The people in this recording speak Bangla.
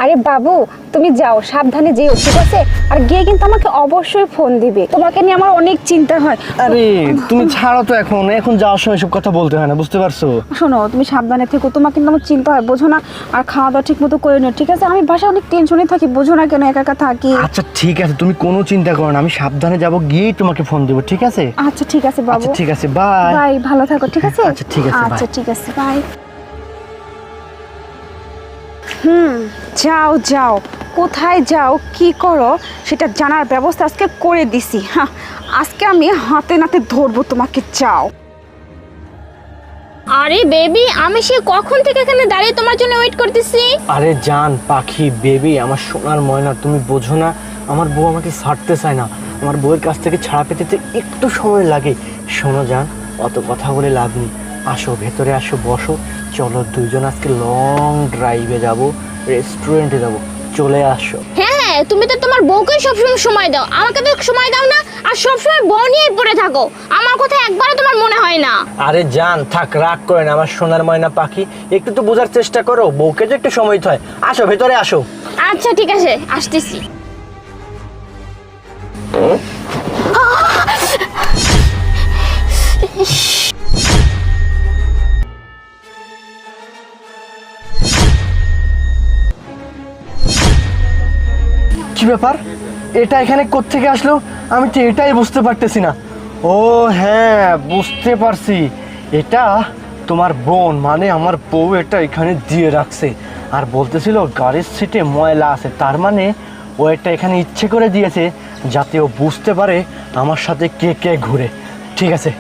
আরে বাবু, তুমি যাও, সাবধানে যেও, ঠিক আছে? আর গিয়ে কিন্তু আমাকে অবশ্যই ফোন দিবে, তোমাকে নিয়ে আমার অনেক চিন্তা হয়। আরে তুমি ছাড়ো তো, এখন এখন যাওয়ার সময় সব কথা বলতে হয় না, বুঝতে পারছো? শোনো, তুমি সাবধানে থেকো, তোমার কিন্তু আমার চিন্তা হয়, বোঝো না? আর খাওয়া দাওয়া ঠিক মতো করে নিও, ঠিক আছে? আমি বাসায় অনেক টেনশনে থাকি, বোঝো না কেন একা একা থাকি। আচ্ছা ঠিক আছে, তুমি কোনো চিন্তা করো না, আমি সাবধানে যাব, গিয়েই তোমাকে ফোন দেবো, ঠিক আছে? আচ্ছা ঠিক আছে বাবু। আচ্ছা ঠিক আছে, বাই। বাই, ভালো থাকো, ঠিক আছে? আচ্ছা, ঠিক আছে, আচ্ছা bye. ঠিক আছে, বাই। যাও যাও, কোথায় যাও কি করো সেটা জানার ব্যবস্থা আজকে করে দিছি। হ্যাঁ, আজকে আমি হাতে নাতে ধরবো তোমাকে। যাও। আরে বেবি, আমি সে কখন থেকে এখানে দাঁড়িয়ে তোমার জন্য ওয়েট করতেছি। আরে জান পাখি বেবি, আমার সোনার ময়না, তুমি বোঝো না, আমার বউ আমাকে ছাড়তে চায় না। আমার বউয়ের কাছ থেকে ছাড়া পেতে তো একটু সময় লাগে। শোনো জান, অত কথা বলে লাভ নেই, আসো ভেতরে আসো, বসো, চলো দুইজন আজকে লং ড্রাইভে যাব, রেস্টুরেন্টে যাব, চলে আসো। হ্যাঁ হ্যাঁ, তুমি তো তোমার বউকে সবসময় সময় দাও, আমাকে তো সময় দাও না, আর সবসময় বউ নিয়েই পড়ে থাকো। আমার কথা একবারও তোমার মনে হয় না। আরে জান থাক, রাগ করে না, আমার সোনার ময়না পাখি, একটু তো বোঝার চেষ্টা করো, বউকে যে একটু সময় দিতে হয়। আসো ভেতরে আসো। আচ্ছা ঠিক আছে, আসতেছি। কি ব্যাপার, এটা এখানে কোত্থেকে আসলো? আমি তো এটাই বুঝতে পারতেছি না। ও হ্যাঁ, বুঝতে পারছি, এটা তোমার বোন, মানে আমার বউ এটা এখানে দিয়ে রাখছে, আর বলতেছিল গাড়ির সিটে ময়লা আছে, তার মানে ও এটা এখানে ইচ্ছে করে দিয়েছে যাতে ও বুঝতে পারে আমার সাথে কে কে ঘুরে। ঠিক আছে,